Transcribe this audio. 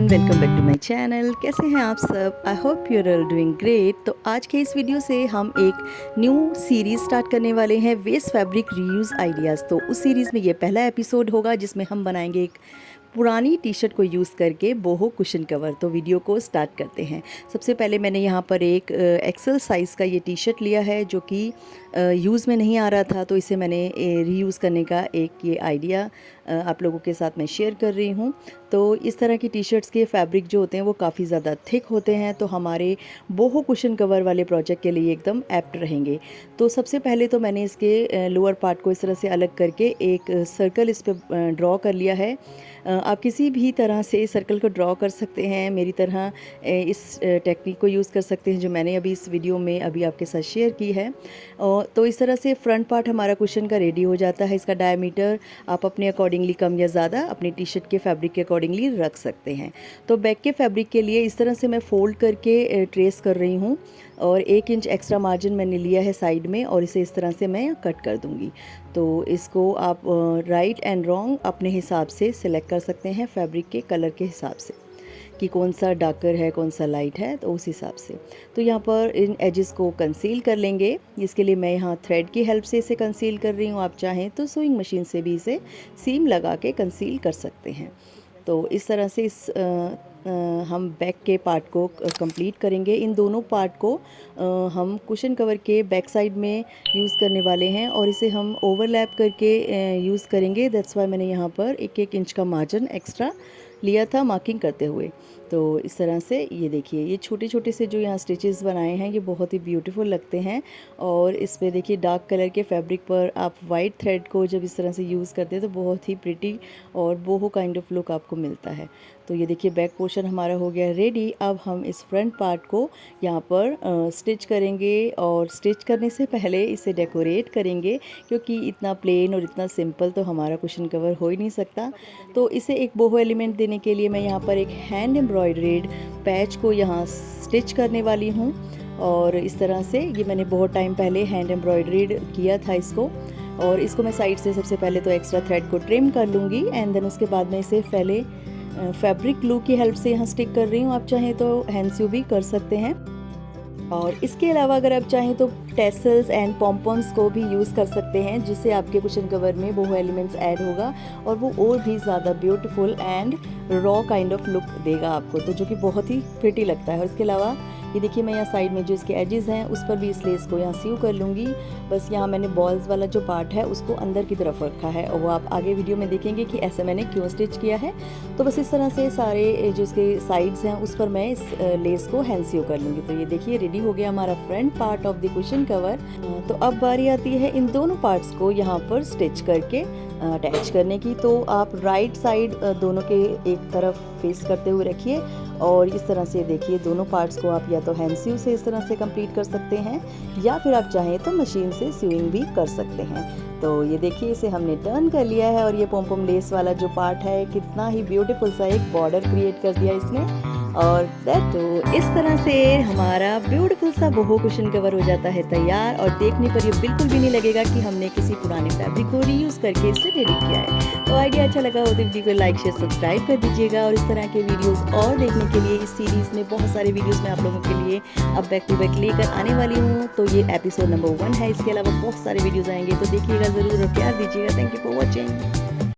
Everyone, welcome back to my channel. कैसे हैं आप सब? I hope you are all doing great. तो आज के इस वीडियो से हम एक न्यू सीरीज़ स्टार्ट करने वाले हैं, वेस्ट फैब्रिक रीयूज़ आइडियाज़। तो उस सीरीज़ में ये पहला एपिसोड होगा जिसमें हम बनाएंगे एक पुरानी टी शर्ट को यूज़ करके बोहो कुशन कवर। तो वीडियो को स्टार्ट करते हैं। सबसे पहले मैंने यहाँ पर एक एक्सेल साइज़ का ये टी शर्ट लिया है जो कि यूज़ में नहीं आ रहा था, तो इसे मैंने रीयूज़ करने का एक ये आइडिया आप लोगों के साथ मैं शेयर कर रही हूँ। तो इस तरह की टी शर्ट्स के फैब्रिक जो होते हैं वो काफ़ी ज़्यादा थिक होते हैं, तो हमारे बोहो कुशन कवर वाले प्रोजेक्ट के लिए एकदम एप्ट रहेंगे। तो सबसे पहले तो मैंने इसके लोअर पार्ट को इस तरह से अलग करके एक सर्कल इस पर ड्रॉ कर लिया है। आप किसी भी तरह से सर्कल को ड्रॉ कर सकते हैं, मेरी तरह इस टेक्निक को यूज़ कर सकते हैं जो मैंने अभी इस वीडियो में अभी आपके साथ शेयर की है। तो इस तरह से फ्रंट पार्ट हमारा कुशन का रेडी हो जाता है। इसका डायमीटर आप अपने अकॉर्डिंगली कम या ज़्यादा अपनी टी शर्ट के फैब्रिक के अकॉर्डिंगली रख सकते हैं। तो बैक के फैब्रिक के लिए इस तरह से मैं फ़ोल्ड करके ट्रेस कर रही हूँ और 1 इंच एक्स्ट्रा मार्जिन मैंने लिया है साइड में, और इसे इस तरह से मैं कट कर दूँगी। तो इसको आप राइट एंड रॉन्ग अपने हिसाब से सिलेक्ट कर सकते हैं, फैब्रिक के कलर के हिसाब से कि कौन सा डार्कर है कौन सा लाइट है, तो उस हिसाब से। तो यहाँ पर इन एजेस को कंसील कर लेंगे। इसके लिए मैं यहाँ थ्रेड की हेल्प से इसे कंसील कर रही हूँ। आप चाहें तो सुइंग मशीन से भी इसे सीम लगा के कंसील कर सकते हैं। तो इस तरह से हम बैक के पार्ट को कंप्लीट करेंगे। इन दोनों पार्ट को हम कुशन कवर के बैक साइड में यूज़ करने वाले हैं और इसे हम ओवरलैप करके यूज़ करेंगे। दैट्स वाई मैंने यहाँ पर 1-1 इंच का मार्जिन एक्स्ट्रा लिया था मार्किंग करते हुए। तो इस तरह से ये देखिए, ये छोटे छोटे से जो यहाँ स्टिचेस बनाए हैं ये बहुत ही ब्यूटीफुल लगते हैं। और इस पे देखिए डार्क कलर के फैब्रिक पर आप वाइट थ्रेड को जब इस तरह से यूज़ करते हैं तो बहुत ही प्रिटी और बोहो काइंड ऑफ लुक आपको मिलता है। तो ये देखिए बैक पोर्शन हमारा हो गया रेडी। अब हम इस फ्रंट पार्ट को यहाँ पर स्टिच करेंगे, और स्टिच करने से पहले इसे डेकोरेट करेंगे क्योंकि इतना प्लेन और इतना सिंपल तो हमारा कुशन कवर हो ही नहीं सकता। तो इसे एक बोहो एलिमेंट देने के लिए मैं यहाँ पर एक हैंड एम्ब्रॉयडर्ड पैच को यहाँ स्टिच करने वाली हूँ। और इस तरह से ये मैंने बहुत टाइम पहले हैंड एम्ब्रॉयडर्ड किया था इसको। और इसको मैं साइड से सबसे पहले तो एक्स्ट्रा थ्रेड को ट्रिम कर लूँगी, एंड देन उसके बाद मैं इसे पहले फैब्रिक ग्लू की हेल्प से यहाँ स्टिक कर रही हूँ। आप चाहें तो हैंड स्यू भी कर सकते हैं। और इसके अलावा अगर आप चाहें तो टेसल्स एंड पॉम्पॉन्स को भी यूज़ कर सकते हैं, जिससे आपके कुशन कवर में बोहो एलिमेंट्स ऐड होगा और वो और भी ज़्यादा beautiful and raw kind of look देगा आपको, तो जो कि बहुत ही प्रिटी लगता है। और इसके अलावा ये देखिए मैं यहाँ साइड में जो इसके एजेस हैं उस पर भी इस लेस को यहाँ सीव कर लूँगी। बस यहाँ मैंने बॉल्स वाला जो पार्ट है उसको अंदर की तरफ रखा है, और वो आप आगे वीडियो में देखेंगे कि ऐसे मैंने क्यों स्टिच किया है। तो बस इस तरह से सारे जो इसके साइड्स हैं उस पर मैं इस लेस को हैंड सीव कर लूँगी। तो ये देखिए रेडी हो गया हमारा front part of the cushion cover. तो अब बारी आती है इन दोनों पार्ट्स को यहाँ पर स्टिच करके अटैच करने की। तो आप राइट साइड दोनों के एक तरफ फेस करते हुए रखिए, और इस तरह से देखिए दोनों पार्ट्स को आप या तो हैंड सीव से इस तरह से कंप्लीट कर सकते हैं, या फिर आप चाहें तो मशीन से सीविंग भी कर सकते हैं। तो ये देखिए इसे हमने टर्न कर लिया है, और ये पोम लेस वाला जो पार्ट है कितना ही ब्यूटीफुल सा एक बॉर्डर क्रिएट कर दिया इसने। और तो इस तरह से हमारा ब्यूटीफुल सा बोहो कुशन कवर हो जाता है तैयार, और देखने पर ये बिल्कुल भी नहीं लगेगा कि हमने किसी पुराने फैब्रिक को रीयूज़ करके इसे रेडी किया है। तो आइडिया अच्छा लगा हो तो वीडियो को लाइक शेयर सब्सक्राइब कर दीजिएगा, और इस तरह के वीडियोस और देखने के लिए इस सीरीज़ में बहुत सारे वीडियोस मैं आप लोगों के लिए अब बैक टू बैक लेकर आने वाली हूँ। तो ये एपिसोड नंबर 1 है। इसके अलावा बहुत सारे वीडियोज़ आएंगे, तो देखिएगा ज़रूर और प्यार दीजिएगा। Thank you for watching.